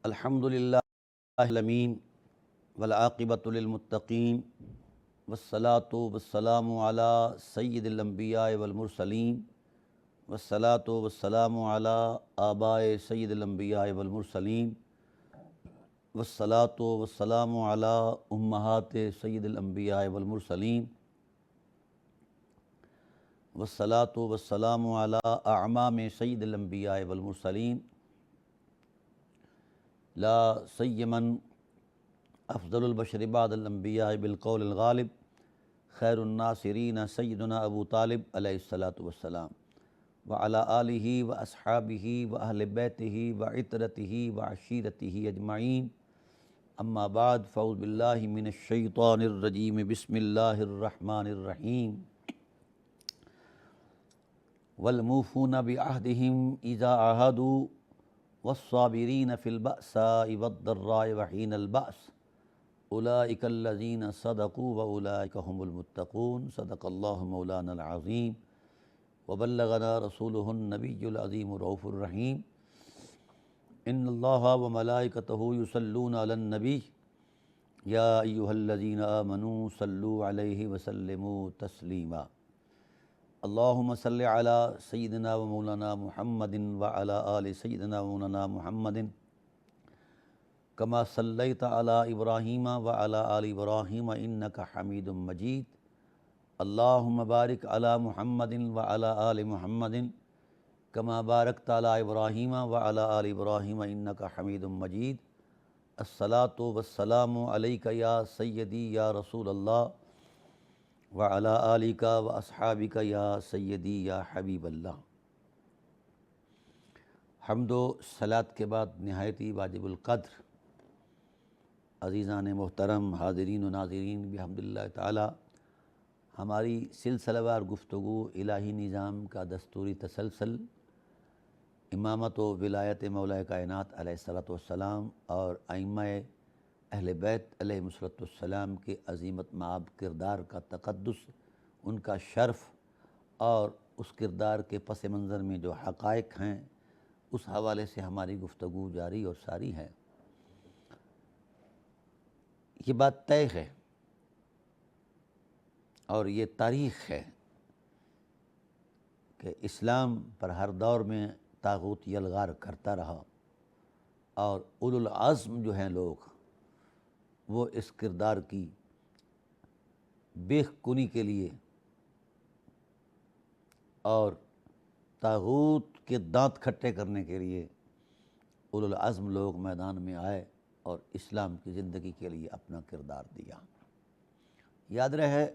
الحمد للہ العالمین والعاقبۃ للمتقین والصلاۃ والسلام علی سید الانبیاء والمرسلین والصلاۃ والسلام علی آباء سید الانبیاء والمرسلین والصلاۃ والسلام علی امہات سید الانبیاء والمرسلین والصلاۃ والسلام علی اعمام سید الانبیاء والمرسلین لا سیمن افضل البشر بعد الانبیاء بالقول الغالب خیر الناصرین سیدنا ابو طالب علیہ الصلاۃ والسلام وعلی آلہ واصحابہ واہل بیتہ وعطرتہ وعشیرتہ اجمعین اما بعد فاعوذ باللہ من الشیطان الرجیم بسم اللہ الرحمن الرحیم والموفون بعہدہم اذا عاہدوا والصابرین فی البأساء والضراء وحین البأس اولئک الذین صدقوا واولئک هم المتقون صدق اللہ مولانا العظیم وبلغنا رسولہ النبی العظیم الرؤوف الرحیم ان اللہ وملائکتہ یصلون علی النبی یا ایہا الذین آمنوا صلوا علیہ وسلموا تسلیما اللہم صلی علی سیدنا و مولانا محمد وعلی آل سیدنا و مولانا محمد کما صلیت علی ابراہیم وعلی آل ابراہیم انک حمید مجید اللہم بارک علی محمد وعلی آل محمد کما بارکت علی ابراہیم وعلی آل ابراہیم انک حمید مجید الصلاۃ والسلام علیک یا سیدی یا رسول اللہ وعلی آلک واصحابک یا سیدی یا حبیب اللہ۔ حمد و صلاۃ کے بعد نہایت ہی واجب القدر عزیزان محترم حاضرین و ناظرین بحمد اللہ تعالی ہماری سلسلہ وار گفتگو الہی نظام کا دستوری تسلسل امامت و ولایت مولا کائنات علیہ الصلوۃ والسلام اور ائمہ اہل بیت علیہ السلام کے عظیمت مآب کردار کا تقدس، ان کا شرف اور اس کردار کے پس منظر میں جو حقائق ہیں اس حوالے سے ہماری گفتگو جاری اور ساری ہے۔ یہ بات طے ہے اور یہ تاریخ ہے کہ اسلام پر ہر دور میں طاغوت یلغار کرتا رہا اور اولو العزم جو ہیں لوگ وہ اس کردار کی بیخ کنی کے لیے اور طاغوت کے دانت کھٹے کرنے کے لیے اولو العزم لوگ میدان میں آئے اور اسلام کی زندگی کے لیے اپنا کردار دیا۔ یاد رہے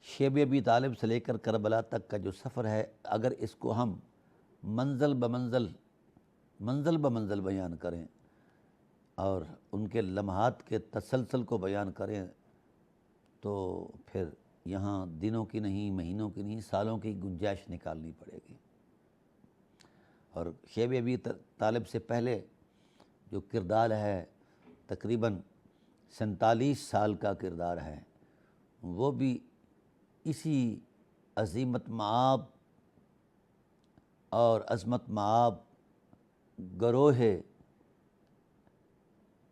شیب ابی طالب سے لے کر کربلا تک کا جو سفر ہے، اگر اس کو ہم منزل بمنزل بیان کریں اور ان کے لمحات کے تسلسل کو بیان کریں تو پھر یہاں دنوں کی نہیں، مہینوں کی نہیں، سالوں کی گنجائش نکالنی پڑے گی۔ اور شیب ابی طالب سے پہلے جو کردار ہے تقریباً 47 سال کا کردار ہے، وہ بھی اسی عظیمت مآب اور عظمت مآب گروہ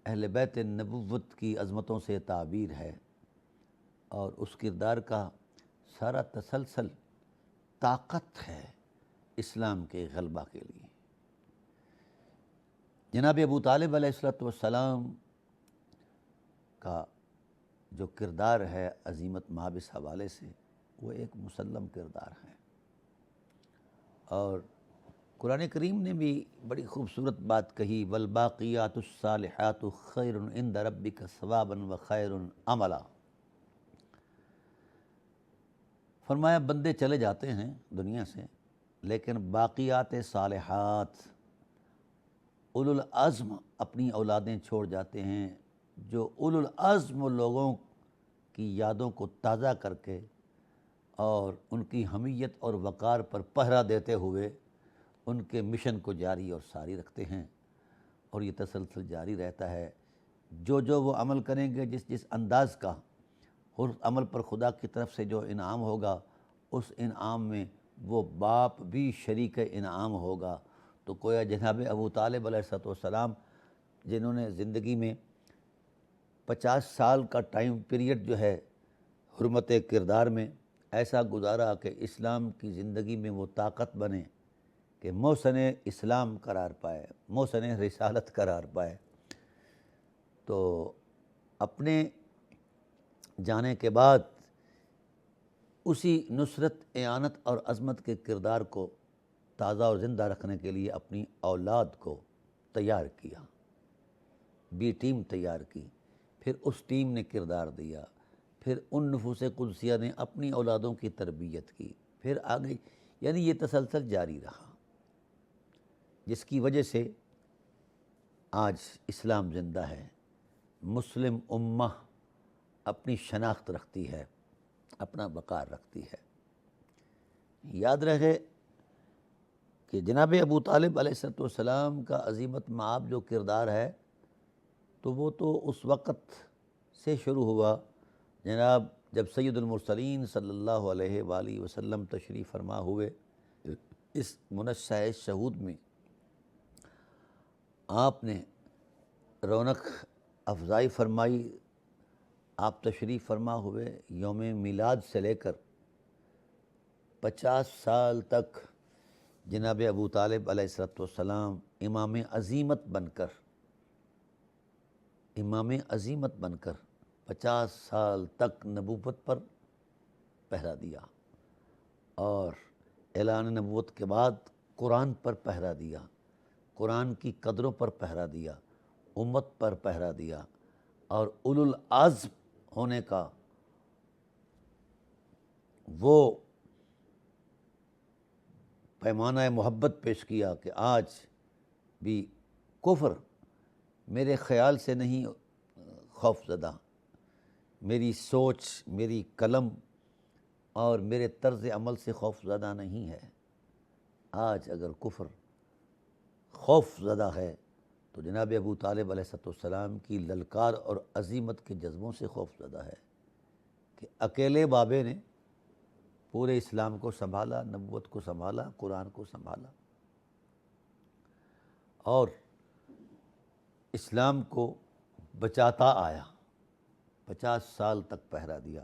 اہل بیت نبوت کی عظمتوں سے تعبیر ہے، اور اس کردار کا سارا تسلسل طاقت ہے اسلام کے غلبہ کے لیے۔ جناب ابو طالب علیہ السلام کا جو کردار ہے عظیمت مآب اس حوالے سے وہ ایک مسلم کردار ہے، اور قرآن کریم نے بھی بڑی خوبصورت بات کہی والباقیات الصالحات خیر عند ربک ثوابا وخیر عملا۔ فرمایا بندے چلے جاتے ہیں دنیا سے لیکن باقیات صالحات اولو العزم اپنی اولادیں چھوڑ جاتے ہیں، جو اولو العزم لوگوں کی یادوں کو تازہ کر کے اور ان کی حمیت اور وقار پر پہرا دیتے ہوئے ان کے مشن کو جاری اور ساری رکھتے ہیں، اور یہ تسلسل جاری رہتا ہے۔ جو وہ عمل کریں گے، جس انداز کا، اور اس عمل پر خدا کی طرف سے جو انعام ہوگا اس انعام میں وہ باپ بھی شریک انعام ہوگا، تو گویا جناب ابو طالب علیہ السلام جنہوں نے زندگی میں 50 سال کا ٹائم پیریڈ جو ہے حرمت کردار میں ایسا گزارا کہ اسلام کی زندگی میں وہ طاقت بنے کہ محسن اسلام قرار پائے، محسن رسالت قرار پائے، تو اپنے جانے کے بعد اسی نصرت، اعانت اور عظمت کے کردار کو تازہ اور زندہ رکھنے کے لیے اپنی اولاد کو تیار کیا، بی ٹیم تیار کی، پھر اس ٹیم نے کردار دیا، پھر ان نفوس قدسیہ نے اپنی اولادوں کی تربیت کی، پھر آگے، یعنی یہ تسلسل جاری رہا، جس کی وجہ سے آج اسلام زندہ ہے، مسلم امہ اپنی شناخت رکھتی ہے، اپنا وقار رکھتی ہے۔ یاد رہے کہ جناب ابو طالب علیہ السلام کا عظیمت مآب جو کردار ہے تو وہ تو اس وقت سے شروع ہوا جناب جب سید المرسلین صلی اللہ علیہ وآلہ وسلم تشریف فرما ہوئے اس منشہ شہود میں، آپ نے رونق افزائی فرمائی، آپ تشریف فرما ہوئے، یوم میلاد سے لے کر 50 سال تک جناب ابو طالب علیہ السلام امام عظیمت بن کر 50 سال تک نبوت پر پہرا دیا، اور اعلان نبوت کے بعد قرآن پر پہرا دیا، قرآن کی قدروں پر پہرا دیا، امت پر پہرا دیا، اور اولو العزم ہونے کا وہ پیمانہ محبت پیش کیا کہ آج بھی کفر میرے خیال سے نہیں خوف زدہ، میری سوچ، میری قلم اور میرے طرز عمل سے خوف زدہ نہیں ہے۔ آج اگر کفر خوف زدہ ہے تو جناب ابو طالب علیہ السلام کی للکار اور عظیمت کے جذبوں سے خوف زدہ ہے کہ اکیلے بابے نے پورے اسلام کو سنبھالا، نبوت کو سنبھالا، قرآن کو سنبھالا، اور اسلام کو بچاتا آیا، 50 سال تک پہرا دیا۔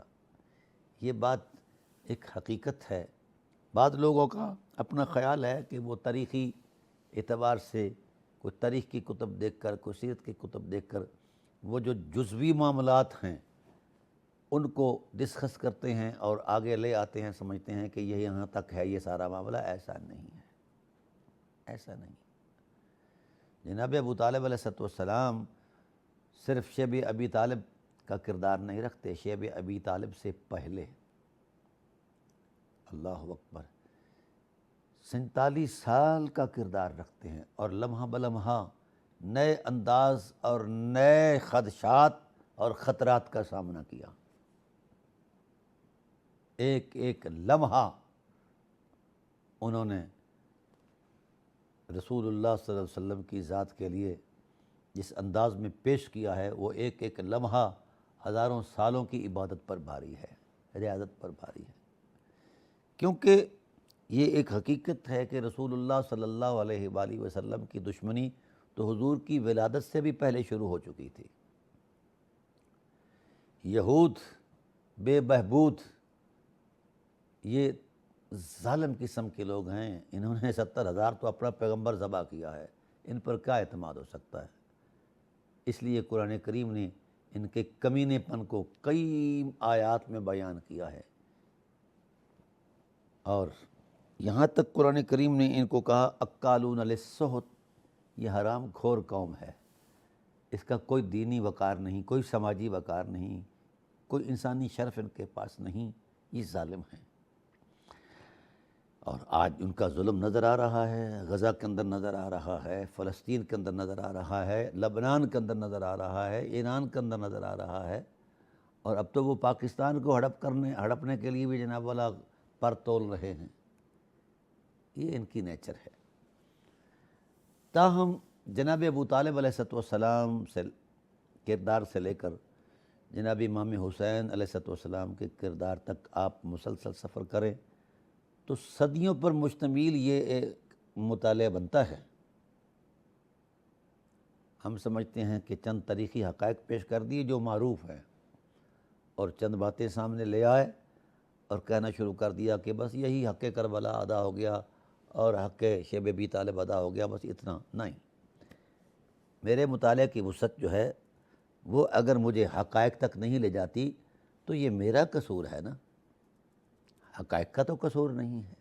یہ بات ایک حقیقت ہے۔ بعض لوگوں کا اپنا خیال ہے کہ وہ تاریخی اعتبار سے کوئی تاریخ کی کتب دیکھ کر، کوئی سیرت کی کتب دیکھ کر وہ جو جزوی معاملات ہیں ان کو ڈسکس کرتے ہیں اور آگے لے آتے ہیں، سمجھتے ہیں کہ یہ یہاں تک ہے یہ سارا معاملہ۔ ایسا نہیں ہے، ایسا نہیں۔ جناب ابو طالب علیہ السلام صرف شیب ابی طالب کا کردار نہیں رکھتے، شیب ابی طالب سے پہلے، اللہ اکبر، 47 سال کا کردار رکھتے ہیں، اور لمحہ بلمحہ نئے انداز اور نئے خدشات اور خطرات کا سامنا کیا۔ ایک ایک لمحہ انہوں نے رسول اللہ صلی اللہ علیہ وسلم کی ذات کے لیے جس انداز میں پیش کیا ہے، وہ ایک ایک لمحہ ہزاروں سالوں کی عبادت پر بھاری ہے، ریاضت پر بھاری ہے، کیونکہ یہ ایک حقیقت ہے کہ رسول اللہ صلی اللہ علیہ وآلہ وسلم کی دشمنی تو حضور کی ولادت سے بھی پہلے شروع ہو چکی تھی۔ یہود بے بہبود، یہ ظالم قسم کے لوگ ہیں، انہوں نے 70,000 تو اپنا پیغمبر ذبح کیا ہے، ان پر کیا اعتماد ہو سکتا ہے؟ اس لیے قرآن کریم نے ان کے کمینے پن کو کئی آیات میں بیان کیا ہے، اور یہاں تک قرآن کریم نے ان کو کہا اکالون للسحت، یہ حرام خور قوم ہے، اس کا کوئی دینی وقار نہیں، کوئی سماجی وقار نہیں، کوئی انسانی شرف ان کے پاس نہیں، یہ ظالم ہیں۔ اور آج ان کا ظلم نظر آ رہا ہے، غزہ کے اندر نظر آ رہا ہے، فلسطین کے اندر نظر آ رہا ہے، لبنان کے اندر نظر آ رہا ہے، ایران کے اندر نظر آ رہا ہے، اور اب تو وہ پاکستان کو ہڑپنے کے لیے بھی جناب والا پر تول رہے ہیں۔ یہ ان کی نیچر ہے۔ تاہم جناب ابو طالب علیہ السلام سے کردار سے لے کر جناب امام حسین علیہ السلام کے کردار تک آپ مسلسل سفر کریں تو صدیوں پر مشتمل یہ ایک مطالعہ بنتا ہے ہم سمجھتے ہیں کہ چند تاریخی حقائق پیش کر دیے جو معروف ہیں، اور چند باتیں سامنے لے آئے اور کہنا شروع کر دیا کہ بس یہی حق کربلا ادا ہو گیا اور حق شیب ابی طالب ادا ہو گیا، بس اتنا نہیں۔ میرے مطالعے کی وسعت جو ہے وہ اگر مجھے حقائق تک نہیں لے جاتی تو یہ میرا قصور ہے نا، حقائق کا تو قصور نہیں ہے۔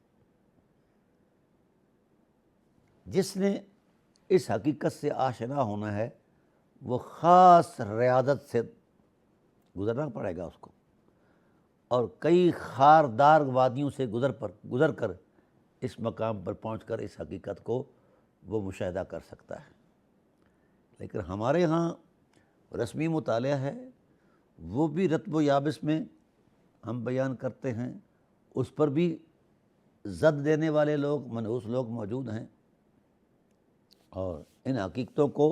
جس نے اس حقیقت سے آشنا ہونا ہے وہ خاص ریاضت سے گزرنا پڑے گا اس کو، اور کئی خاردار وادیوں سے گزر کر اس مقام پر پہنچ کر اس حقیقت کو وہ مشاہدہ کر سکتا ہے۔ لیکن ہمارے ہاں رسمی مطالعہ ہے، وہ بھی رطب و یابس میں ہم بیان کرتے ہیں، اس پر بھی زد دینے والے لوگ، منحوس لوگ موجود ہیں، اور ان حقیقتوں کو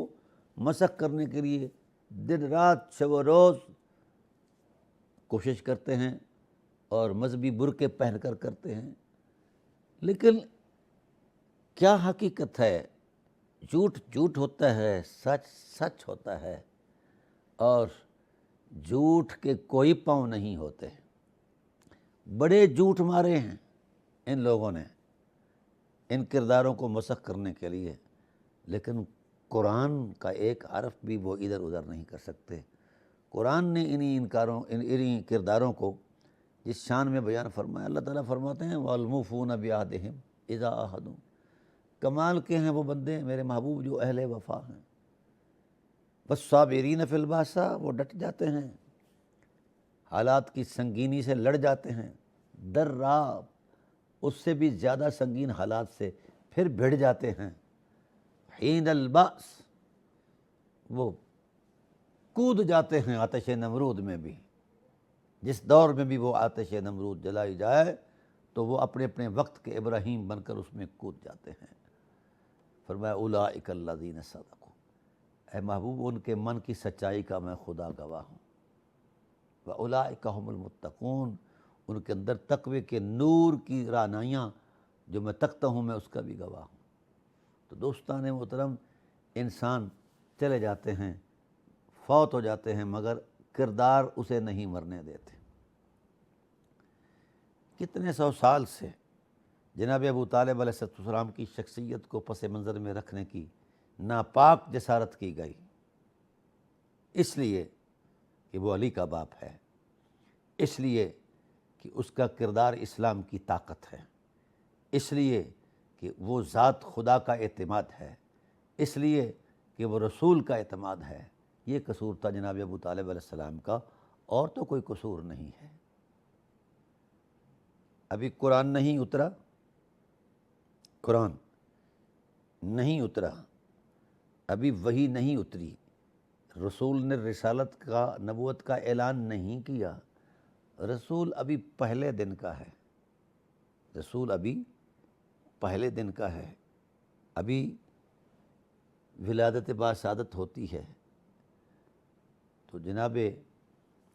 مسخ کرنے کے لیے دن رات شب و روز کوشش کرتے ہیں اور مذہبی برقعے پہن کر کرتے ہیں۔ لیکن کیا حقیقت ہے؟ جھوٹ جھوٹ ہوتا ہے، سچ سچ ہوتا ہے، اور جھوٹ کے کوئی پاؤں نہیں ہوتے۔ بڑے جھوٹ مارے ہیں ان لوگوں نے ان کرداروں کو مسخ کرنے کے لیے، لیکن قرآن کا ایک حرف بھی وہ ادھر ادھر نہیں کر سکتے۔ قرآن نے انہی کرداروں کو جس شان میں بیان فرمایا، اللہ تعالیٰ فرماتے ہیں وَالْمُوفُونَ بِعَهْدِهِمْ اِذَا عَاهَدُوا، کمال کے ہیں وہ بندے میرے محبوب جو اہل وفا ہیں۔ وَالصَّابِرِينَ فِي الْبَأْسَاءِ، وہ ڈٹ جاتے ہیں، حالات کی سنگینی سے لڑ جاتے ہیں، ضراء اس سے بھی زیادہ سنگین حالات سے پھر بھڑ جاتے ہیں، حین البأس وہ کود جاتے ہیں آتش نمرود میں بھی، جس دور میں بھی وہ آتش نمرود جلائی جائے تو وہ اپنے اپنے وقت کے ابراہیم بن کر اس میں کود جاتے ہیں۔ فرمایا اولئک الذین صدقوا، اے محبوب ان کے من کی سچائی کا میں خدا گواہ ہوں، واولئک هم المتقون، ان کے اندر تقوی کے نور کی رعنائیاں جو میں تکتا ہوں میں اس کا بھی گواہ ہوں۔ تو دوستان محترم، انسان چلے جاتے ہیں، فوت ہو جاتے ہیں، مگر کردار اسے نہیں مرنے دیتے۔ کتنے سو سال سے جناب ابو طالب علیہ السلام کی شخصیت کو پس منظر میں رکھنے کی ناپاک جسارت کی گئی، اس لیے کہ وہ علی کا باپ ہے، اس لیے کہ اس کا کردار اسلام کی طاقت ہے، اس لیے کہ وہ ذات خدا کا اعتماد ہے، اس لیے کہ وہ رسول کا اعتماد ہے۔ یہ قصور تھا جناب ابو طالب علیہ السلام کا، اور تو کوئی قصور نہیں ہے۔ ابھی قرآن نہیں اترا، قرآن نہیں اترا، ابھی وحی نہیں اتری، رسول نے رسالت کا، نبوت کا اعلان نہیں کیا، رسول ابھی پہلے دن کا ہے، رسول ابھی پہلے دن کا ہے، ابھی ولادت باسعادت ہوتی ہے۔ تو جناب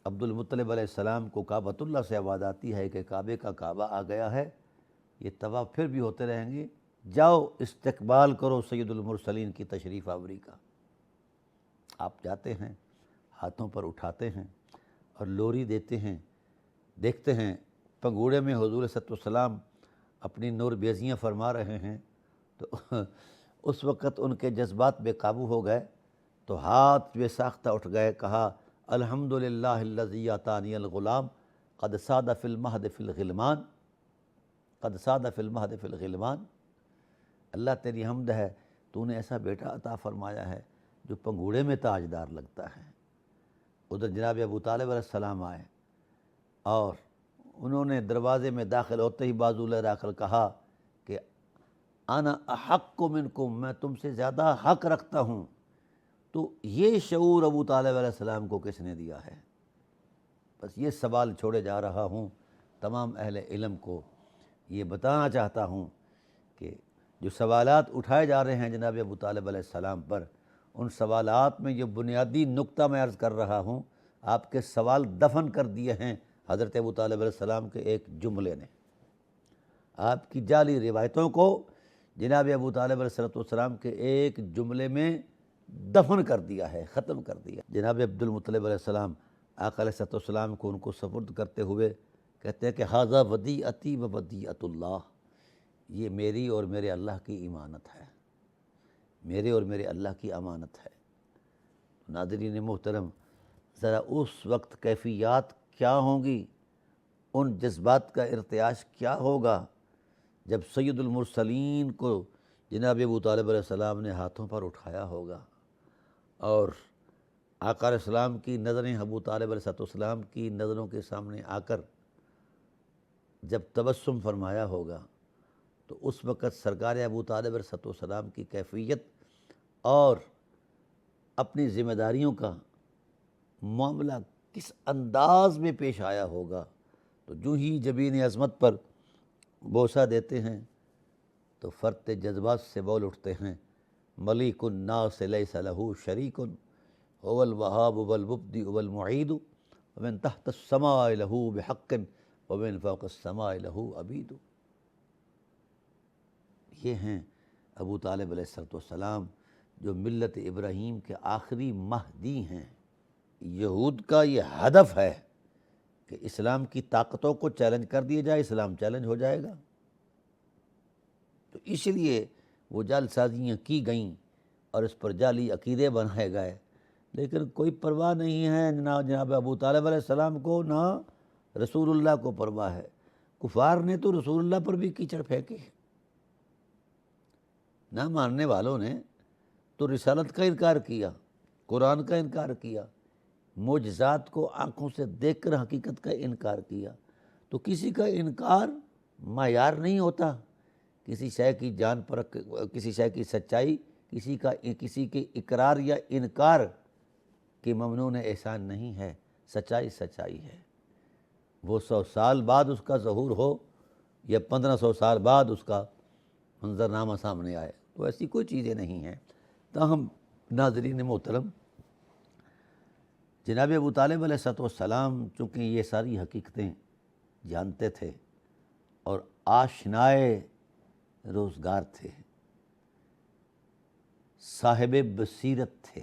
عبد المطلب علیہ السلام کو کعبۃ اللہ سے آواز آتی ہے کہ کعبے کا کعبہ آ گیا ہے، یہ طواف پھر بھی ہوتے رہیں گے، جاؤ استقبال کرو سید المرسلین کی تشریف آوری کا۔ آپ جاتے ہیں، ہاتھوں پر اٹھاتے ہیں اور لوری دیتے ہیں، دیکھتے ہیں پنگوڑے میں حضور صلی اللہ علیہ وسلم اپنی نور بیزیاں فرما رہے ہیں، تو اس وقت ان کے جذبات بے قابو ہو گئے، تو ہاتھ بے ساختہ اٹھ گئے، کہا الحمدللہ الذی اعطانی الغلام قد ساد فی المہد فی الغلمان، قد ساد فی المہد فی الغلمان، اللہ تیری حمد ہے، تو نے ایسا بیٹا عطا فرمایا ہے جو پنگوڑے میں تاجدار لگتا ہے۔ ادھر جناب ابو طالب علیہ السلام آئے اور انہوں نے دروازے میں داخل ہوتے ہی بازو لہرا کر کہا کہ انا احق منکم، میں تم سے زیادہ حق رکھتا ہوں۔ تو یہ شعور ابو طالب علیہ السلام کو کس نے دیا ہے؟ بس یہ سوال چھوڑے جا رہا ہوں تمام اہل علم کو، یہ بتانا چاہتا ہوں کہ جو سوالات اٹھائے جا رہے ہیں جناب ابو طالب علیہ السلام پر، ان سوالات میں یہ بنیادی نقطہ میں عرض کر رہا ہوں، آپ کے سوال دفن کر دیے ہیں حضرت ابو طالب علیہ السلام کے ایک جملے نے۔ آپ کی جعلی روایتوں کو جناب ابو طالب علیہ السلام کے ایک جملے میں دفن کر دیا ہے، ختم کر دیا۔ جناب عبد المطلب علیہ السلام آقا علیہ السلام کو ان کو سپرد کرتے ہوئے کہتے ہیں کہ ھذا ودیعتی و ودیعۃ اللہ، یہ میری اور میرے اللہ کی امانت ہے، میرے اور میرے اللہ کی امانت ہے۔ ناظرین محترم، ذرا اس وقت کیفیات کیا ہوں گی، ان جذبات کا ارتعاش کیا ہوگا جب سید المرسلین کو جناب ابو طالب علیہ السلام نے ہاتھوں پر اٹھایا ہوگا اور آقا علیہ السلام کی نظریں ابو طالب علیہ السلام کی نظروں کے سامنے آ کر جب تبسم فرمایا ہوگا، تو اس وقت سرکار ابو طالب علیہ السلام کی کیفیت اور اپنی ذمہ داریوں کا معاملہ کس انداز میں پیش آیا ہوگا۔ تو جو ہی جبین عظمت پر بوسہ دیتے ہیں تو فرط جذبات سے بول اٹھتے ہیں، ملیک الناس لیس لہ شریک هو الوہاب والمبدئ والمعید ومن تحت السماء لہ بحق ومن فوق السماء لہ عبید۔ یہ ہیں ابو طالب علیہ السلام جو ملت ابراہیم کے آخری مہدی ہیں۔ یہود کا یہ ہدف ہے کہ اسلام کی طاقتوں کو چیلنج کر دیا جائے، اسلام چیلنج ہو جائے گا، تو اس لیے وہ جعل سازیاں کی گئیں اور اس پر جعلی عقیدے بنائے گئے، لیکن کوئی پرواہ نہیں ہے جناب ابو طالب علیہ السلام کو، نہ رسول اللہ کو پرواہ ہے۔ کفار نے تو رسول اللہ پر بھی کیچڑ پھینکے، نہ ماننے والوں نے تو رسالت کا انکار کیا، قرآن کا انکار کیا، معجزات کو آنکھوں سے دیکھ کر حقیقت کا انکار کیا۔ تو کسی کا انکار معیار نہیں ہوتا، کسی شے کی جان پرکھ، کسی شے کی سچائی، کسی کے اقرار یا انکار کی ممنون احسان نہیں ہے۔ سچائی سچائی ہے، وہ 100 سال بعد اس کا ظہور ہو یا 1500 سال بعد اس کا منظرنامہ سامنے آئے، تو ایسی کوئی چیزیں نہیں ہیں۔ تاہم ناظرین محترم، جناب ابو طالب علیہ السلام چونکہ یہ ساری حقیقتیں جانتے تھے اور آشنائے روزگار تھے، صاحب بصیرت تھے،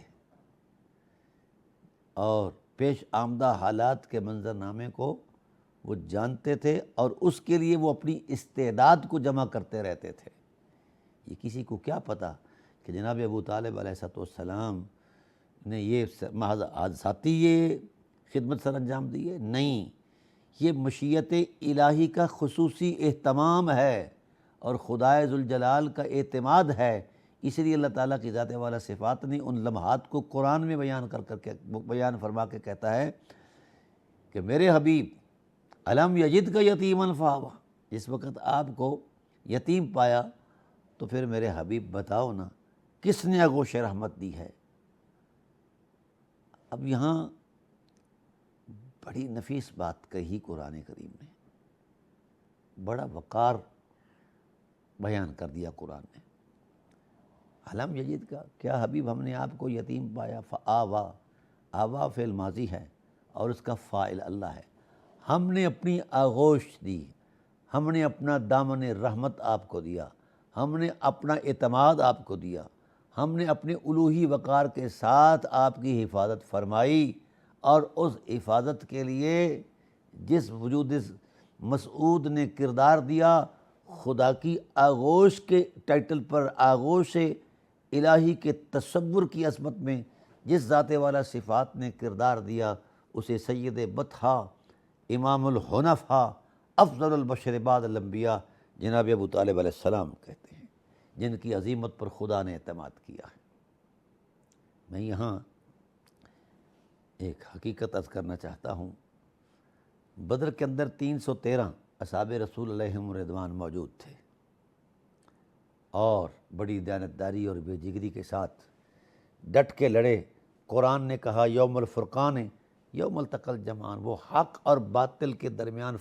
اور پیش آمدہ حالات کے منظرنامے کو وہ جانتے تھے، اور اس کے لیے وہ اپنی استعداد کو جمع کرتے رہتے تھے۔ یہ کسی کو کیا پتہ کہ جناب ابو طالب علیہ السلام نے یہ محض حادثاتی یہ خدمت سر انجام دی ہے؟ نہیں، یہ مشیت الہی کا خصوصی اہتمام ہے اور خدائے ذوالجلال کا اعتماد ہے۔ اس لیے اللہ تعالیٰ کی ذات والا صفات نے ان لمحات کو قرآن میں بیان فرما کے کہتا ہے کہ میرے حبیب الم یجد کا یتیما فآویٰ، جس وقت آپ کو یتیم پایا تو پھر میرے حبیب بتاؤ نا کس نے آغوش رحمت دی ہے۔ اب یہاں بڑی نفیس بات کہی قرآن کریم نے، بڑا وقار بیان کر دیا قرآن نے۔ علم یجد کا کیا حبیب، ہم نے آپ کو یتیم پایا، فآویٰ، آوا فعل ماضی ہے اور اس کا فاعل اللہ ہے۔ ہم نے اپنی آغوش دی، ہم نے اپنا دامن رحمت آپ کو دیا، ہم نے اپنا اعتماد آپ کو دیا، ہم نے اپنے الوہی وقار کے ساتھ آپ کی حفاظت فرمائی، اور اس حفاظت کے لیے جس وجود مسعود نے کردار دیا، خدا کی آغوش کے ٹائٹل پر، آغوش الہی کے تصور کی عظمت میں جس ذات والا صفات نے کردار دیا، اسے سید بطحا، امام الحنفاء، افضل البشر بعد الانبیاء جناب ابو طالب علیہ السلام کہتے ہیں، جن کی عظیمت پر خدا نے اعتماد کیا ہے۔ میں یہاں ایک حقیقت عرض کرنا چاہتا ہوں۔ بدر کے اندر 313 اصحاب رسول علیہم رضوان موجود تھے، اور بڑی دیانتداری اور بے جگری کے ساتھ ڈٹ کے لڑے۔ قرآن نے کہا یوم الفرقان یوم التقى الجمعان، وہ حق اور باطل کے درمیان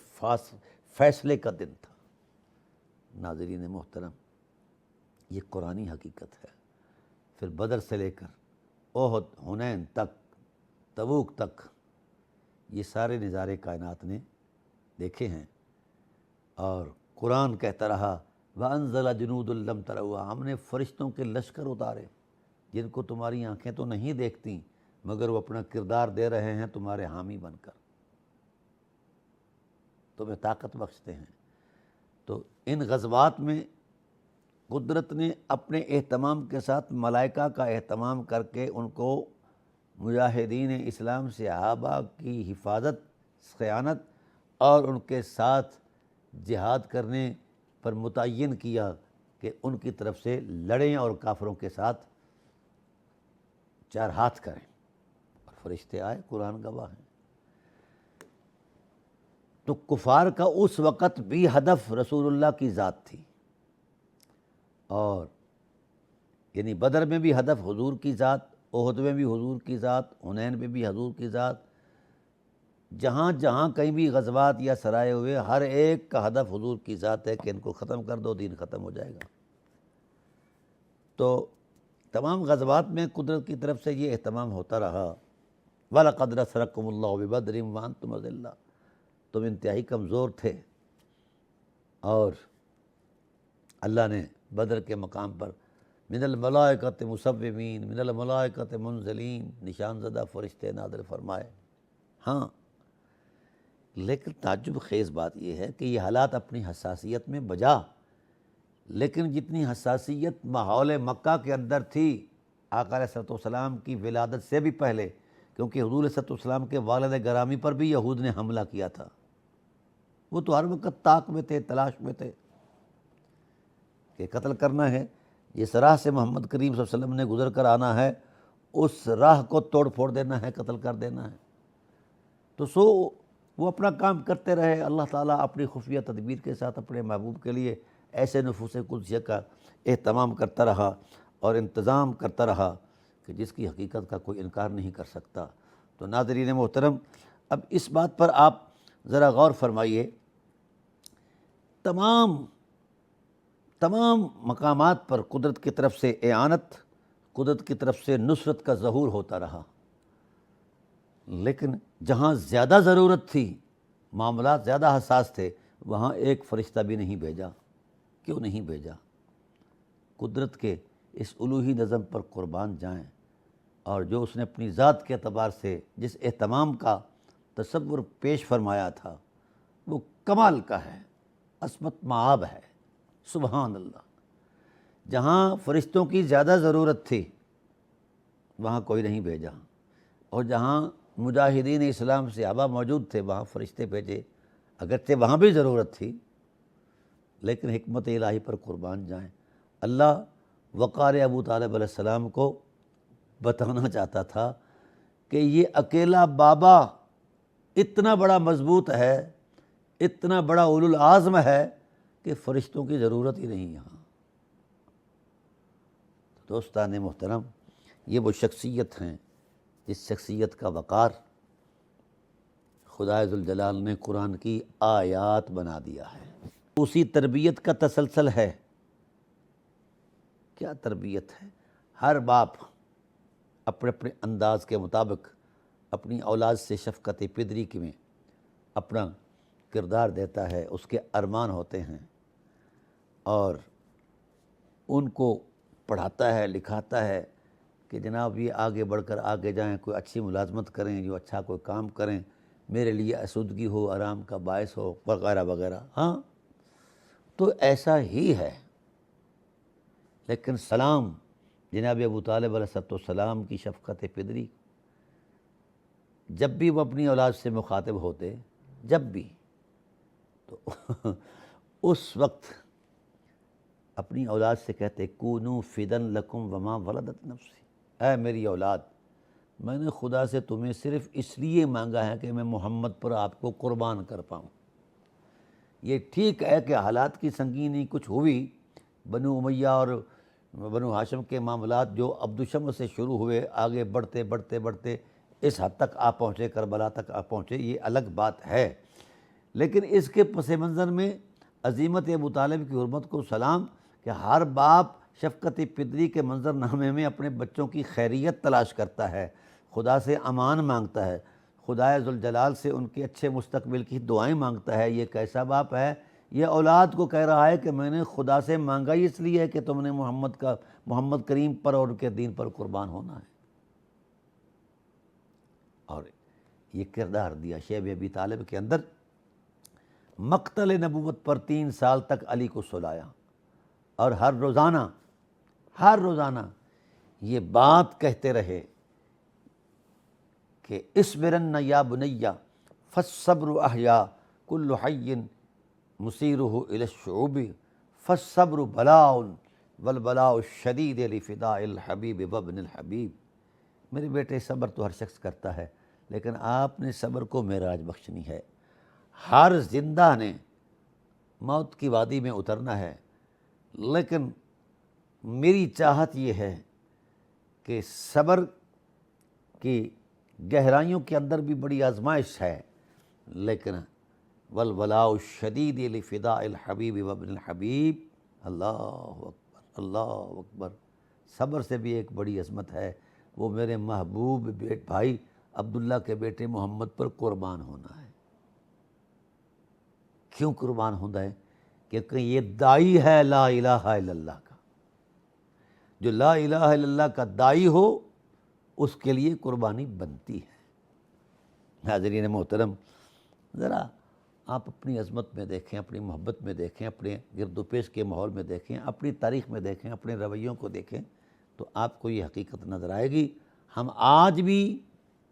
فیصلے کا دن تھا۔ ناظرین محترم، یہ قرآنی حقیقت ہے۔ پھر بدر سے لے کر احد، حنین تک، تبوک تک، یہ سارے نظارے کائنات نے دیکھے ہیں، اور قرآن کہتا رہا وَأَنزَلَ جُنُودًا لَّمْ تَرَوْهَا، ہم نے فرشتوں کے لشکر اتارے، جن کو تمہاری آنکھیں تو نہیں دیکھتی مگر وہ اپنا کردار دے رہے ہیں تمہارے حامی بن کر، تمہیں طاقت بخشتے ہیں۔ تو ان غزوات میں قدرت نے اپنے اہتمام کے ساتھ ملائکہ کا اہتمام کر کے ان کو مجاہدین اسلام صحابہ کی حفاظت، صیانت اور ان کے ساتھ جہاد کرنے پر متعین کیا کہ ان کی طرف سے لڑیں اور کافروں کے ساتھ چار ہاتھ کریں، اور فرشتے آئے، قرآن گواہ ہیں۔ تو کفار کا اس وقت بھی ہدف رسول اللہ کی ذات تھی، اور یعنی بدر میں بھی ہدف حضور کی ذات، احد میں بھی حضور کی ذات، حنین میں بھی حضور کی ذات، جہاں جہاں کہیں بھی غزوات یا سرائے ہوئے، ہر ایک کا ہدف حضور کی ذات ہے کہ ان کو ختم کر دو، دین ختم ہو جائے گا۔ تو تمام غزوات میں قدرت کی طرف سے یہ اہتمام ہوتا رہا۔ وَلَقَدْ نَصَرَكُمُ اللَّهُ بِبَدْرٍ وَأَنْتُمْ أَذِلَّةٌ، تم انتہائی کمزور تھے، اور اللہ نے بدر کے مقام پر من الملائکۃ مصومین، من الملائکۃ منزلین، نشان زدہ فرشتے نازل فرمائے۔ ہاں، لیکن تعجب خیز بات یہ ہے کہ یہ حالات اپنی حساسیت میں بجا، لیکن جتنی حساسیت ماحول مکہ کے اندر تھی آقا علیہ الصلوۃ والسلام کی ولادت سے بھی پہلے، کیونکہ حضور علیہ الصلوۃ والسلام کے والد گرامی پر بھی یہود نے حملہ کیا تھا، وہ تو ہر وقت طاق میں تھے، تلاش میں تھے کہ قتل کرنا ہے، جس راہ سے محمد کریم صلی اللہ علیہ وسلم نے گزر کر آنا ہے اس راہ کو توڑ پھوڑ دینا ہے، قتل کر دینا ہے۔ تو وہ اپنا کام کرتے رہے، اللہ تعالیٰ اپنی خفیہ تدبیر کے ساتھ اپنے محبوب کے لیے ایسے نفوس قدسیہ کا اہتمام کرتا رہا اور انتظام کرتا رہا کہ جس کی حقیقت کا کوئی انکار نہیں کر سکتا۔ تو ناظرین محترم، اب اس بات پر آپ ذرا غور فرمائیے، تمام مقامات پر قدرت کی طرف سے اعانت، قدرت کی طرف سے نصرت کا ظہور ہوتا رہا، لیکن جہاں زیادہ ضرورت تھی، معاملات زیادہ حساس تھے، وہاں ایک فرشتہ بھی نہیں بھیجا۔ کیوں نہیں بھیجا؟ قدرت کے اس الوہی نظم پر قربان جائیں، اور جو اس نے اپنی ذات کے اعتبار سے جس اہتمام کا تصور پیش فرمایا تھا وہ کمال کا ہے، عصمت مآب ہے، سبحان اللہ۔ جہاں فرشتوں کی زیادہ ضرورت تھی وہاں کوئی نہیں بھیجا، اور جہاں مجاہدین اسلام صحابہ موجود تھے وہاں فرشتے بھیجے، اگرچہ وہاں بھی ضرورت تھی، لیکن حکمت الہی پر قربان جائیں۔ اللہ وقار ابو طالب علیہ السلام کو بتانا چاہتا تھا کہ یہ اکیلا بابا اتنا بڑا مضبوط ہے، اتنا بڑا اولو العزم ہے کہ فرشتوں کی ضرورت ہی نہیں یہاں۔ دوستان محترم، یہ وہ شخصیت ہیں جس شخصیت کا وقار خدائے ذوالجلال نے قرآن کی آیات بنا دیا ہے۔ اسی تربیت کا تسلسل ہے۔ کیا تربیت ہے؟ ہر باپ اپنے اپنے انداز کے مطابق اپنی اولاد سے شفقت پدری میں اپنا کردار دیتا ہے، اس کے ارمان ہوتے ہیں، اور ان کو پڑھاتا ہے، لکھاتا ہے کہ جناب یہ آگے بڑھ کر آگے جائیں، کوئی اچھی ملازمت کریں، جو اچھا کوئی کام کریں، میرے لیے آسودگی ہو، آرام کا باعث ہو، وغیرہ وغیرہ۔ ہاں، تو ایسا ہی ہے، لیکن سلام جناب ابو طالب علیہ السلام کی شفقت پدری، جب بھی وہ اپنی اولاد سے مخاطب ہوتے، جب بھی، تو اس وقت اپنی اولاد سے کہتے کونوا فدن لکم وما ولدت نفسی، اے میری اولاد، میں نے خدا سے تمہیں صرف اس لیے مانگا ہے کہ میں محمد پر آپ کو قربان کر پاؤں۔ یہ ٹھیک ہے کہ حالات کی سنگینی کچھ ہوئی، بنو امیہ اور بنو ہاشم کے معاملات جو عبد الشمس سے شروع ہوئے، آگے بڑھتے بڑھتے بڑھتے اس حد تک آ پہنچے، کربلا تک آ پہنچے، یہ الگ بات ہے، لیکن اس کے پس منظر میں عظیمت ابو طالب کی حرمت کو سلام کہ ہر باپ شفقت پدری کے منظر نامے میں اپنے بچوں کی خیریت تلاش کرتا ہے، خدا سے امان مانگتا ہے، خدائے ذوالجلال سے ان کے اچھے مستقبل کی دعائیں مانگتا ہے۔ یہ کیسا باپ ہے؟ یہ اولاد کو کہہ رہا ہے کہ میں نے خدا سے مانگا ہی اس لیے ہے کہ تم نے محمد کا محمد کریم پر اور ان کے دین پر قربان ہونا ہے۔ اور یہ کردار دیا شیب ابی طالب کے اندر، مقتل نبوت پر 3 سال تک علی کو سلایا، اور ہر روزانہ یہ بات کہتے رہے کہ اصبرن یا بنیا فالصبر احیا کل حی مسیرہ الی الشعوب فالصبر بلاء والبلاء الشدید لفداء الحبیب وابن الحبیب۔ میرے بیٹے صبر تو ہر شخص کرتا ہے، لیکن آپ نے صبر کو معراج بخشنی ہے۔ ہر زندہ نے موت کی وادی میں اترنا ہے، لیکن میری چاہت یہ ہے کہ صبر کی گہرائیوں کے اندر بھی بڑی آزمائش ہے، لیکن والولاء الشدید لفداء الحبیب وابن الحبیب۔ اللہ اکبر، اللہ اکبر۔ صبر سے بھی ایک بڑی عظمت ہے، وہ میرے محبوب بھائی عبداللہ کے بیٹے محمد پر قربان ہونا ہے۔ کیوں قربان ہونا ہے؟ کیونکہ یہ داعی ہے لا الہ الا اللہ کا۔ جو لا الہ الا اللہ کا داعی ہو اس کے لیے قربانی بنتی ہے۔ حاضرین محترم، ذرا آپ اپنی عظمت میں دیکھیں، اپنی محبت میں دیکھیں، اپنے گرد و پیش کے ماحول میں دیکھیں، اپنی تاریخ میں دیکھیں، اپنے رویوں کو دیکھیں، تو آپ کو یہ حقیقت نظر آئے گی ہم آج بھی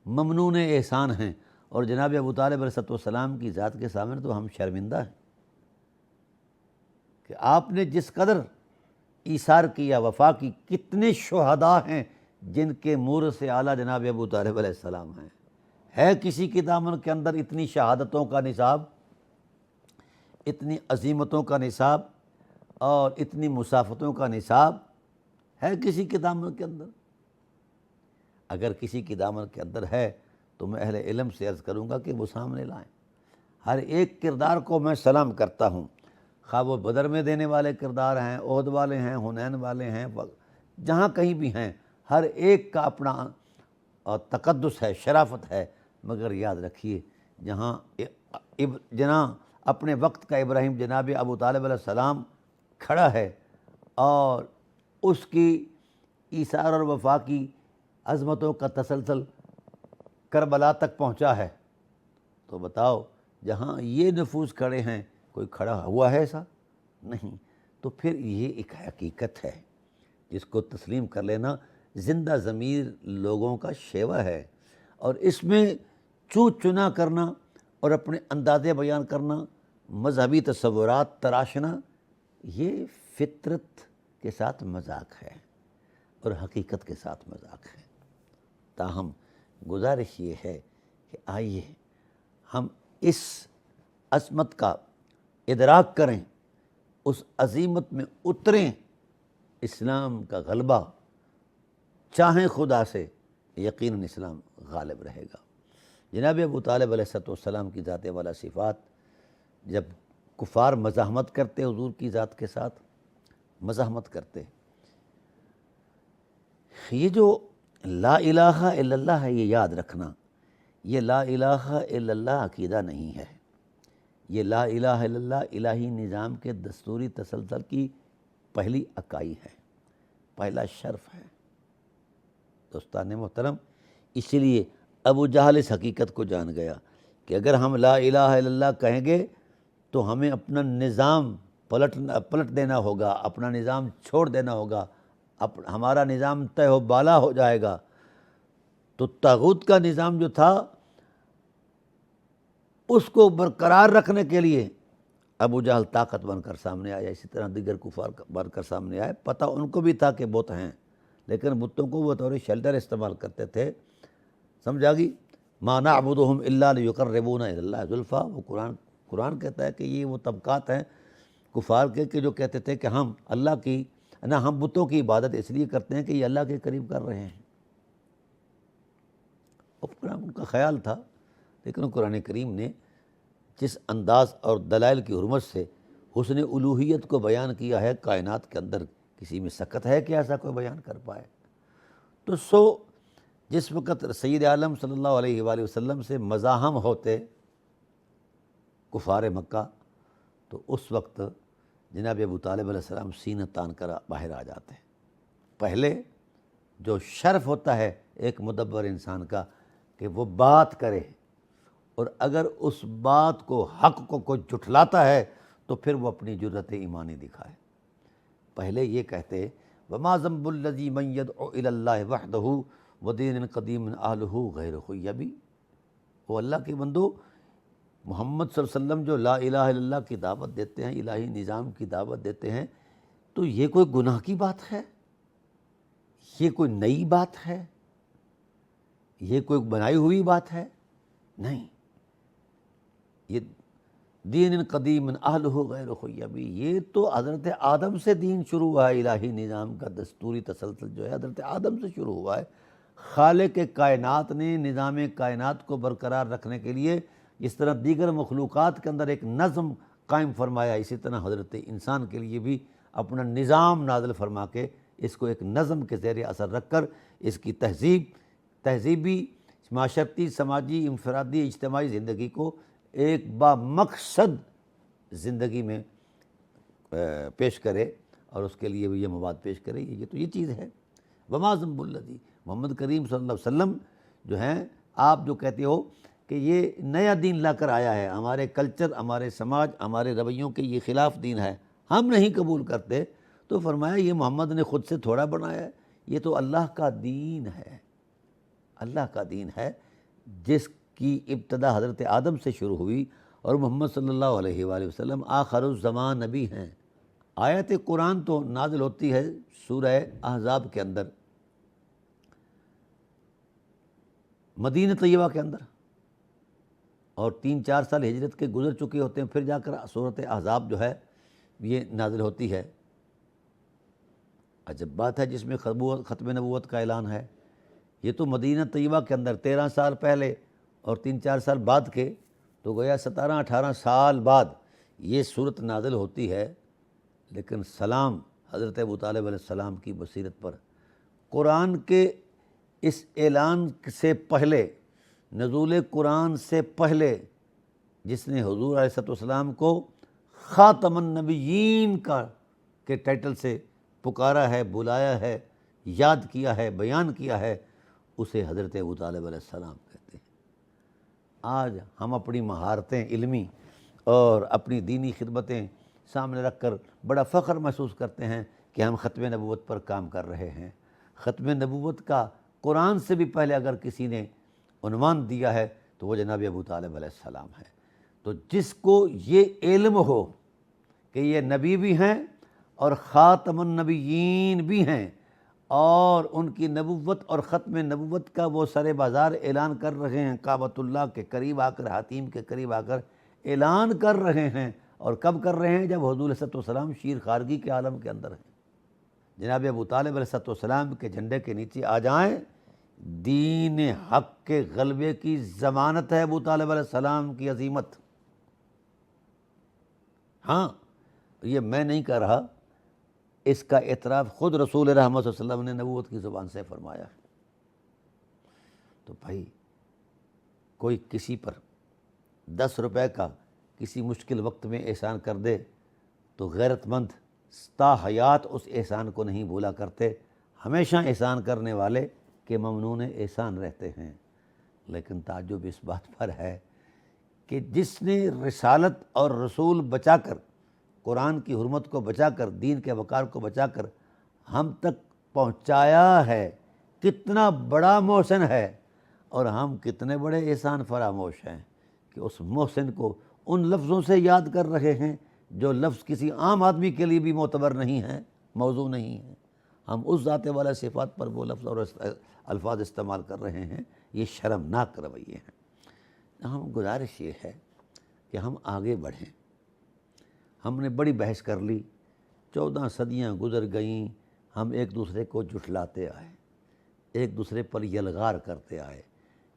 ممنون احسان ہیں، اور جناب ابو طالب علیہ السلام کی ذات کے سامنے تو ہم شرمندہ ہیں کہ آپ نے جس قدر ایثار کیا، وفا کی۔ کتنے شہداء ہیں جن کے مورث سے اعلیٰ جناب ابو طالب علیہ السلام ہیں؟ ہے کسی کی دامن کے اندر اتنی شہادتوں کا نصاب، اتنی عظیمتوں کا نصاب، اور اتنی مسافتوں کا نصاب؟ ہے کسی کی دامن کے اندر؟ اگر کسی کی دامن کے اندر ہے تو میں اہل علم سے عرض کروں گا کہ وہ سامنے لائیں۔ ہر ایک کردار کو میں سلام کرتا ہوں، خواہ وہ بدر میں دینے والے کردار ہیں، احد والے ہیں، حنین والے ہیں، جہاں کہیں بھی ہیں، ہر ایک کا اپنا تقدس ہے، شرافت ہے، مگر یاد رکھیے جہاں اپنے وقت کا ابراہیم جناب ابو طالب علیہ السلام کھڑا ہے اور اس کی ایثار اور وفا کی عظمتوں کا تسلسل کربلا تک پہنچا ہے، تو بتاؤ جہاں یہ نفوس کھڑے ہیں کوئی کھڑا ہوا ہے ایسا؟ نہیں۔ تو پھر یہ ایک حقیقت ہے جس کو تسلیم کر لینا زندہ ضمیر لوگوں کا شیوا ہے، اور اس میں چنا کرنا اور اپنے اندازے بیان کرنا، مذہبی تصورات تراشنا، یہ فطرت کے ساتھ مذاق ہے اور حقیقت کے ساتھ مذاق ہے۔ تاہم گزارش یہ ہے کہ آئیے ہم اس عظمت کا ادراک کریں، اس عظیمت میں اتریں۔ اسلام کا غلبہ چاہیں خدا سے، یقیناً اسلام غالب رہے گا۔ جناب ابو طالب علیہ السلام کی ذات والا صفات، جب کفار مزاحمت کرتے حضور کی ذات کے ساتھ، مزاحمت کرتے، یہ جو لا الہ الا اللہ ہے، یہ یاد رکھنا، یہ لا الہ الا اللہ عقیدہ نہیں ہے، یہ لا الہ الا اللہ الہی نظام کے دستوری تسلسل کی پہلی اکائی ہے، پہلا شرف ہے۔ دوستان محترم، اس لیے ابو جہل اس حقیقت کو جان گیا کہ اگر ہم لا الہ الا اللہ کہیں گے تو ہمیں اپنا نظام پلٹ دینا ہوگا، اپنا نظام چھوڑ دینا ہوگا، ہمارا نظام تہ و بالا ہو جائے گا۔ تو طاغوت کا نظام جو تھا اس کو برقرار رکھنے کے لیے ابو جہل طاقت بن کر سامنے آیا، اسی طرح دیگر کفار بن کر سامنے آئے۔ پتہ ان کو بھی تھا کہ بت ہیں، لیکن بتوں کو وہ بطور شیلٹر استعمال کرتے تھے۔ سمجھا گی؟ ما نعبدہم الا لیقربونا الی اللہ زلفیٰ۔ وہ قرآن کہتا ہے کہ یہ وہ طبقات ہیں کفار کے کہ جو کہتے تھے کہ ہم اللہ کی ہم بتوں کی عبادت اس لیے کرتے ہیں کہ یہ اللہ کے قریب کر رہے ہیں۔ ان کا خیال تھا، لیکن قرآن کریم نے جس انداز اور دلائل کی حرمت سے حسن الوہیت کو بیان کیا ہے، کائنات کے اندر کسی میں سکت ہے کہ ایسا کوئی بیان کر پائے؟ تو جس وقت سید عالم صلی اللہ علیہ وآلہ وسلم سے مزاحم ہوتے کفار مکہ، تو اس وقت جناب ابو طالب علیہ السلام سینہ تان کر باہر آ جاتے ہیں پہلے جو شرف ہوتا ہے ایک مدبر انسان کا کہ وہ بات کرے، اور اگر اس بات کو حق کو کوئی جھٹلاتا ہے تو پھر وہ اپنی جرأت ایمانی دکھائے۔ پہلے یہ کہتے وما ذنب الذی من یدعو الی اللہ وحدہ ودین قدیم اہلہ غیر خیبی، وہ اللہ کے بندو، محمد صلی اللہ علیہ وسلم جو لا الہ الا اللہ کی دعوت دیتے ہیں، الہی نظام کی دعوت دیتے ہیں، تو یہ کوئی گناہ کی بات ہے؟ یہ کوئی نئی بات ہے؟ یہ کوئی بنائی ہوئی بات ہے؟ نہیں، یہ دین قدیم اہلہ غیر خیبی، یہ تو حضرت آدم سے دین شروع ہوا ہے، الہی نظام کا دستوری تسلسل جو ہے حضرت آدم سے شروع ہوا ہے۔ خالق کائنات نے نظام کائنات کو برقرار رکھنے کے لیے جس طرح دیگر مخلوقات کے اندر ایک نظم قائم فرمایا، اسی طرح حضرت انسان کے لیے بھی اپنا نظام نازل فرما کے اس کو ایک نظم کے زیر اثر رکھ کر اس کی تہذیبی، معاشرتی، سماجی، انفرادی، اجتماعی زندگی کو ایک بامقصد زندگی میں پیش کرے، اور اس کے لیے بھی یہ مواد پیش کرے۔ یہ چیز ہے۔ وما ذنب الذی، محمد کریم صلی اللہ علیہ وسلم جو ہیں، آپ جو کہتے ہو کہ یہ نیا دین لا کر آیا ہے، ہمارے کلچر، ہمارے سماج، ہمارے رویوں کے یہ خلاف دین ہے، ہم نہیں قبول کرتے، تو فرمایا یہ محمد نے خود سے تھوڑا بنایا ہے، یہ تو اللہ کا دین ہے، اللہ کا دین ہے، جس کی ابتدا حضرت آدم سے شروع ہوئی، اور محمد صلی اللہ علیہ وآلہ وسلم آخر الزمان نبی ہیں۔ آیت قرآن تو نازل ہوتی ہے سورہ احزاب کے اندر، مدینہ طیبہ کے اندر، اور 3-4 سال ہجرت کے گزر چکے ہوتے ہیں، پھر جا کر سورۃ احزاب جو ہے یہ نازل ہوتی ہے۔ عجب بات ہے جس میں ختم نبوت کا اعلان ہے۔ یہ تو مدینہ طیبہ کے اندر 13 سال پہلے اور 3-4 سال بعد کے، تو گویا 17-18 سال بعد یہ صورت نازل ہوتی ہے، لیکن سلام حضرت ابو طالب علیہ السلام کی بصیرت پر، قرآن کے اس اعلان سے پہلے، نزول قرآن سے پہلے، جس نے حضور علیہ السلام کو خاتم النبیین کے ٹائٹل سے پکارا ہے، بلایا ہے، یاد کیا ہے، بیان کیا ہے، اسے حضرت ابو طالب علیہ السلام کہتے ہیں۔ آج ہم اپنی مہارتیں علمی اور اپنی دینی خدمتیں سامنے رکھ کر بڑا فخر محسوس کرتے ہیں کہ ہم ختم نبوت پر کام کر رہے ہیں۔ ختم نبوت کا قرآن سے بھی پہلے اگر کسی نے عنوان دیا ہے تو وہ جناب ابو طالب علیہ السلام ہے۔ تو جس کو یہ علم ہو کہ یہ نبی بھی ہیں اور خاتم النبیین بھی ہیں، اور ان کی نبوت اور ختم نبوت کا وہ سر بازار اعلان کر رہے ہیں، کعبۃ اللہ کے قریب آ کر، حتیم کے قریب آ کر اعلان کر رہے ہیں، اور کب کر رہے ہیں؟ جب حضور علیہ السلام شیر خارگی کے عالم کے اندر ہیں۔ جناب ابو طالب علیہ السلام کے جھنڈے کے نیچے آ جائیں، دین حق کے غلبے کی ضمانت ہے ابو طالب علیہ السلام کی عظیمت۔ ہاں، یہ میں نہیں کہہ رہا، اس کا اعتراف خود رسول رحمت صلی اللہ علیہ وسلم نے نبوت کی زبان سے فرمایا ہے۔ تو بھائی کوئی کسی پر 10 روپے کا کسی مشکل وقت میں احسان کر دے تو غیرت مند تا حیات اس احسان کو نہیں بھولا کرتے، ہمیشہ احسان کرنے والے کے ممنون احسان رہتے ہیں۔ لیکن تعجب اس بات پر ہے کہ جس نے رسالت اور رسول بچا کر، قرآن کی حرمت کو بچا کر، دین کے وقار کو بچا کر ہم تک پہنچایا ہے، کتنا بڑا محسن ہے، اور ہم کتنے بڑے احسان فراموش ہیں کہ اس محسن کو ان لفظوں سے یاد کر رہے ہیں جو لفظ کسی عام آدمی کے لیے بھی معتبر نہیں ہیں، موضوع نہیں ہیں۔ ہم اس ذات والا صفات پر وہ لفظ اور الفاظ استعمال کر رہے ہیں، یہ شرمناک رویے ہیں۔ ہم گزارش یہ ہے کہ ہم آگے بڑھیں۔ ہم نے بڑی بحث کر لی، 14 صدیاں گزر گئیں، ہم ایک دوسرے کو جھٹلاتے آئے، ایک دوسرے پر یلغار کرتے آئے،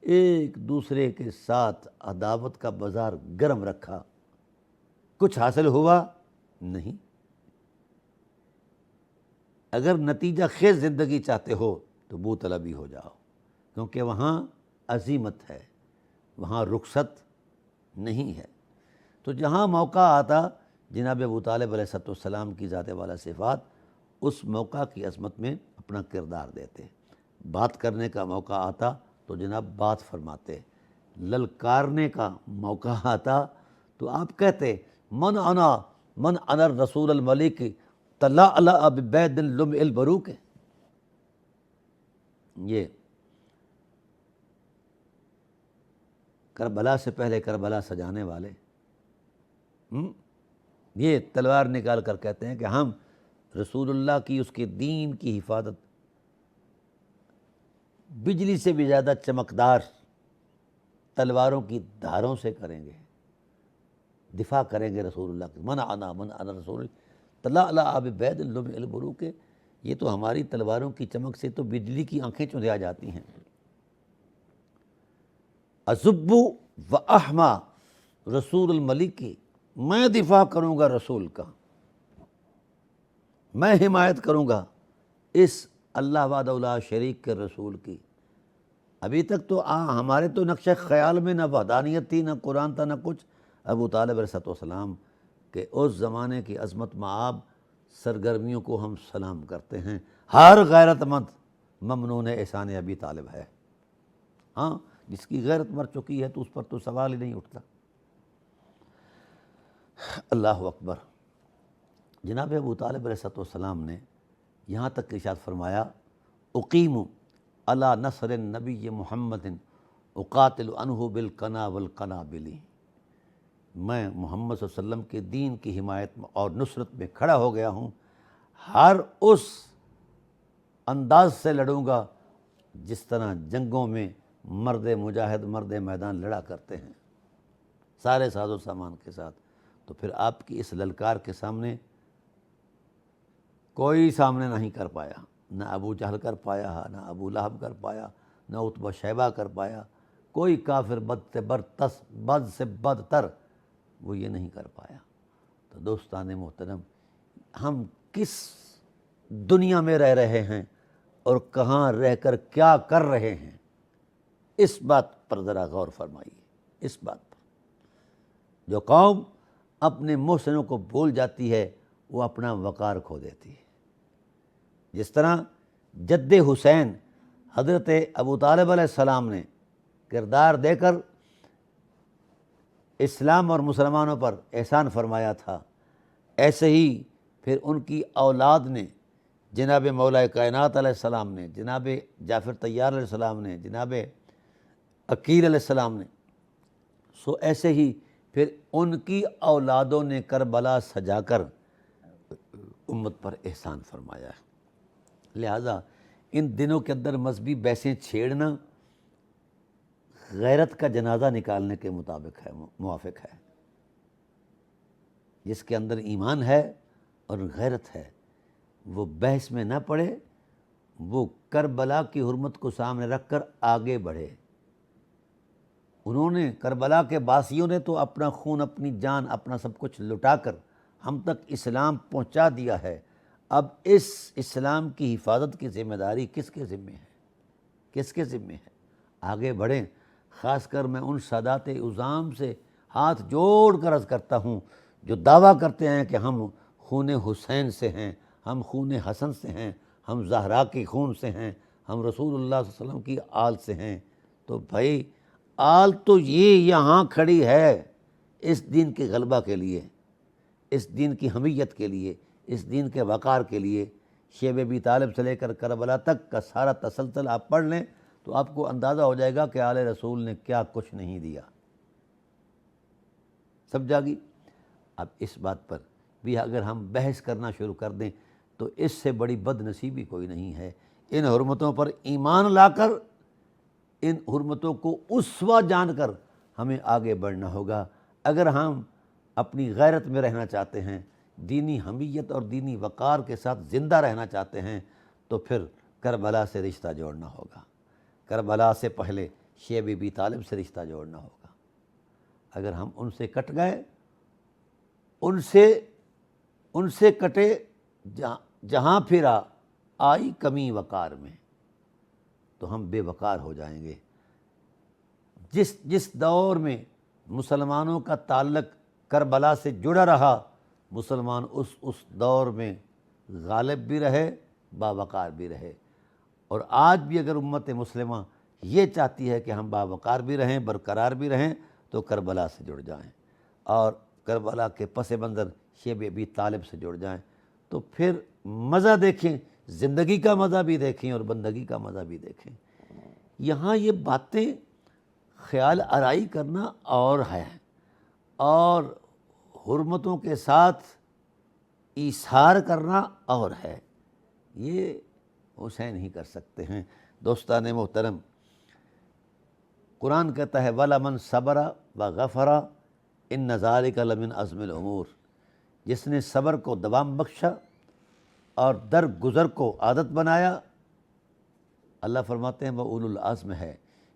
ایک دوسرے کے ساتھ عداوت کا بازار گرم رکھا، کچھ حاصل ہوا نہیں۔ اگر نتیجہ خیز زندگی چاہتے ہو تو بو طلبی ہو جاؤ، کیونکہ وہاں عزیمت ہے، وہاں رخصت نہیں ہے۔ تو جہاں موقع آتا جناب ابو طالب علیہ السلام کی ذات والا صفات اس موقع کی عظمت میں اپنا کردار دیتے، بات کرنے کا موقع آتا تو جناب بات فرماتے، للکارنے کا موقع آتا تو آپ کہتے من انا رسول الملک تلألأ ببید لمع البروق۔ یہ کربلا سے پہلے کربلا سجانے والے یہ تلوار نکال کر کہتے ہیں کہ ہم رسول اللہ کی، اس کے دین کی حفاظت بجلی سے بھی زیادہ چمکدار تلواروں کی دھاروں سے کریں گے، دفاع کریں گے رسول اللہ کی۔ من انا رسول تلألأ ببید لمع البروق، یہ تو ہماری تلواروں کی چمک سے تو بجلی کی آنکھیں چندھیا جاتی ہیں۔ اذب و احما رسول الملک کی، میں دفاع کروں گا رسول کا، میں حمایت کروں گا اس اللہ وحدہ لا شریک کے رسول کی۔ ابھی تک تو ہمارے تو نقشہ خیال میں نہ وحدانیت تھی، نہ قرآن تھا، نہ کچھ۔ ابو طالب علیہ السلام کہ اس زمانے کی عظمت مآب سرگرمیوں کو ہم سلام کرتے ہیں۔ ہر غیرت مند ممنون احسان ابی طالب ہے۔ ہاں، جس کی غیرت مر چکی ہے تو اس پر تو سوال ہی نہیں اٹھتا۔ اللہ اکبر۔ جناب ابو طالب علیہ السلام نے یہاں تک ارشاد فرمایا اقیم علی نصر النبی محمد اقاتل عنہ بالقنا والقنابل، میں محمد صلی اللہ علیہ وسلم کے دین کی حمایت اور نصرت میں کھڑا ہو گیا ہوں، ہر اس انداز سے لڑوں گا جس طرح جنگوں میں مرد مجاہد مرد میدان لڑا کرتے ہیں، سارے ساز و سامان کے ساتھ۔ تو پھر آپ کی اس للکار کے سامنے کوئی سامنے نہیں کر پایا، نہ ابو جہل کر پایا، نہ ابو لہب کر پایا، نہ عتبہ شیبہ کر پایا، کوئی کافر بد سے بدتر وہ یہ نہیں کر پایا۔ تو دوستان محترم، ہم کس دنیا میں رہ رہے ہیں اور کہاں رہ کر کیا کر رہے ہیں، اس بات پر ذرا غور فرمائیے۔ اس بات پر جو قوم اپنے محسنوں کو بھول جاتی ہے وہ اپنا وقار کھو دیتی ہے۔ جس طرح جد حسین حضرت ابو طالب علیہ السلام نے کردار دے کر اسلام اور مسلمانوں پر احسان فرمایا تھا، ایسے ہی پھر ان کی اولاد نے، جناب مولا کائنات علیہ السلام نے، جناب جعفر طیار علیہ السلام نے، جناب عقیل علیہ السلام نے، سو ایسے ہی پھر ان کی اولادوں نے کربلا سجا کر امت پر احسان فرمایا ہے۔ لہٰذا ان دنوں کے اندر مذہبی بحثیں چھیڑنا غیرت کا جنازہ نکالنے کے مطابق ہے، موافق ہے۔ جس کے اندر ایمان ہے اور غیرت ہے وہ بحث میں نہ پڑے، وہ کربلا کی حرمت کو سامنے رکھ کر آگے بڑھے۔ انہوں نے، کربلا کے باسیوں نے تو اپنا خون، اپنی جان، اپنا سب کچھ لٹا کر ہم تک اسلام پہنچا دیا ہے۔ اب اس اسلام کی حفاظت کی ذمہ داری کس کے ذمہ ہے؟ کس کے ذمہ ہے؟ آگے بڑھیں۔ خاص کر میں ان سادات عظام سے ہاتھ جوڑ کر عرض کرتا ہوں جو دعویٰ کرتے ہیں کہ ہم خون حسین سے ہیں، ہم خون حسن سے ہیں، ہم زہرا کے خون سے ہیں، ہم رسول اللہ صلی اللہ علیہ وسلم کی آل سے ہیں۔ تو بھائی آل تو یہ یہاں کھڑی ہے اس دین کے غلبہ کے لیے، اس دین کی حمیت کے لیے، اس دین کے وقار کے لیے۔ شیب ابی طالب سے لے کر کربلا تک کا سارا تسلسل آپ پڑھ لیں تو آپ کو اندازہ ہو جائے گا کہ آل رسول نے کیا کچھ نہیں دیا۔ سمجھا گی؟ اب اس بات پر بھی اگر ہم بحث کرنا شروع کر دیں تو اس سے بڑی بد نصیبی کوئی نہیں ہے۔ ان حرمتوں پر ایمان لا کر، ان حرمتوں کو اسوہ جان کر ہمیں آگے بڑھنا ہوگا۔ اگر ہم اپنی غیرت میں رہنا چاہتے ہیں، دینی حمیت اور دینی وقار کے ساتھ زندہ رہنا چاہتے ہیں، تو پھر کربلا سے رشتہ جوڑنا ہوگا۔ کربلا سے پہلے شیب ابی طالب سے رشتہ جوڑنا ہوگا۔ اگر ہم ان سے کٹ گئے، ان سے کٹے جہاں پھرا آئی کمی وقار میں، تو ہم بے وقار ہو جائیں گے۔ جس دور میں مسلمانوں کا تعلق کربلا سے جڑا رہا، مسلمان اس دور میں غالب بھی رہے، باوقار بھی رہے۔ اور آج بھی اگر امت مسلمہ یہ چاہتی ہے کہ ہم باوقار بھی رہیں، برقرار بھی رہیں، تو کربلا سے جڑ جائیں اور کربلا کے پس منظر شیب ابی طالب سے جڑ جائیں، تو پھر مزہ دیکھیں، زندگی کا مزہ بھی دیکھیں اور بندگی کا مزہ بھی دیکھیں۔ یہاں یہ باتیں خیال آرائی کرنا اور ہے، اور حرمتوں کے ساتھ ایثار کرنا اور ہے، یہ حسین ہی کر سکتے ہیں۔ دوستان محترم، قرآن کہتا ہے وَلَمَنْ صَبَرَ وَغَفَرَ إِنَّ ذَلِكَ لَمِنْ عَزْمِ الْأُمُورِ، جس نے صبر کو دوام بخشا اور درگزر کو عادت بنایا، اللہ فرماتے ہیں وہ اولو العزم ہے،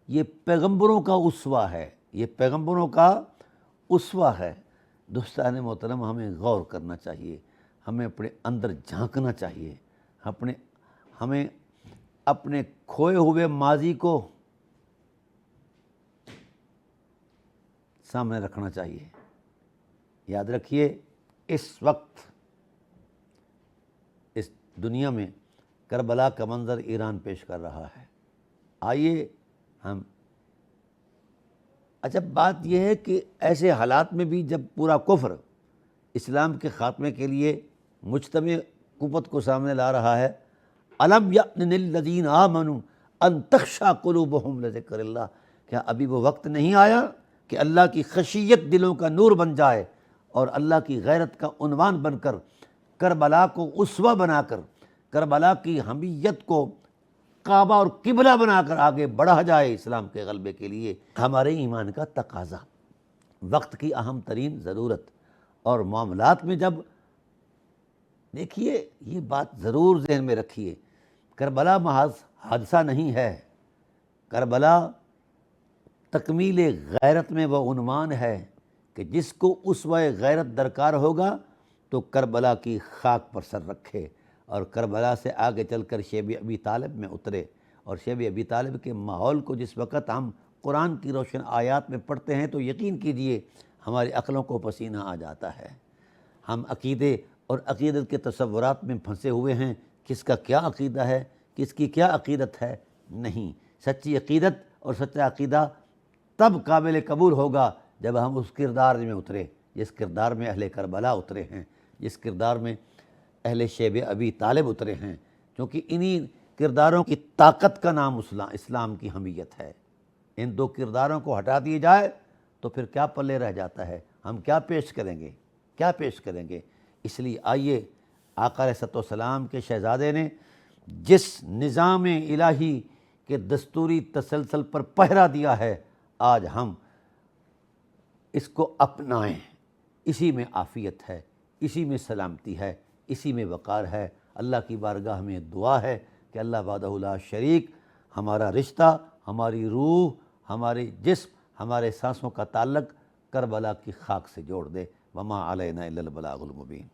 یہ پیغمبروں کا اسوہ ہے، یہ پیغمبروں کا اسوہ ہے۔ دوستان محترم، ہمیں غور کرنا چاہیے، ہمیں اپنے اندر جھانکنا چاہیے، ہمیں اپنے کھوئے ہوئے ماضی کو سامنے رکھنا چاہیے۔ یاد رکھیے، اس وقت اس دنیا میں کربلا کا منظر ایران پیش کر رہا ہے۔ آئیے ہم اچھا بات یہ ہے کہ ایسے حالات میں بھی جب پورا کفر اسلام کے خاتمے کے لیے مجتمع قوت کو سامنے لا رہا ہے، الم یأن للذین آمنوا ان تخشع قلوبہم لذکر اللہ، کیا ابھی وہ وقت نہیں آیا کہ اللہ کی خشیت دلوں کا نور بن جائے اور اللہ کی غیرت کا عنوان بن کر کربلا کو اسوہ بنا کر کربلا کی حمیت کو کعبہ اور قبلہ بنا کر آگے بڑھا جائے اسلام کے غلبے کے لیے؟ ہمارے ایمان کا تقاضا، وقت کی اہم ترین ضرورت۔ اور معاملات میں جب دیکھیے، یہ بات ضرور ذہن میں رکھیے، کربلا محض حادثہ نہیں ہے، کربلا تکمیل غیرت میں وہ عنوان ہے کہ جس کو اسوہ غیرت درکار ہوگا تو کربلا کی خاک پر سر رکھے اور کربلا سے آگے چل کر شیب ابی طالب میں اترے۔ اور شیب ابی طالب کے ماحول کو جس وقت ہم قرآن کی روشن آیات میں پڑھتے ہیں تو یقین کیجئے ہماری عقلوں کو پسینہ آ جاتا ہے۔ ہم عقیدے اور عقیدت کے تصورات میں پھنسے ہوئے ہیں، کس کا کیا عقیدہ ہے، کس کی کیا عقیدت ہے۔ نہیں، سچی عقیدت اور سچا عقیدہ تب قابل قبول ہوگا جب ہم اس کردار میں اترے جس کردار میں اہل کربلا اترے ہیں، جس کردار میں اہل شیب ابی طالب اترے ہیں، کیونکہ انہی کرداروں کی طاقت کا نام اسلام کی حمیت ہے۔ ان دو کرداروں کو ہٹا دیے جائے تو پھر کیا پلے رہ جاتا ہے، ہم کیا پیش کریں گے، کیا پیش کریں گے؟ اس لیے آئیے، آقا علیہ السلام کے شہزادے نے جس نظام الہی کے دستوری تسلسل پر پہرا دیا ہے، آج ہم اس کو اپنائیں۔ اسی میں عافیت ہے، اسی میں سلامتی ہے، اسی میں وقار ہے۔ اللہ کی بارگاہ میں دعا ہے کہ اللہ وحدہ لا شریک ہمارا رشتہ، ہماری روح، ہمارے جسم، ہمارے سانسوں کا تعلق کربلا کی خاک سے جوڑ دے۔ وما علینا الا البلاغ المبین۔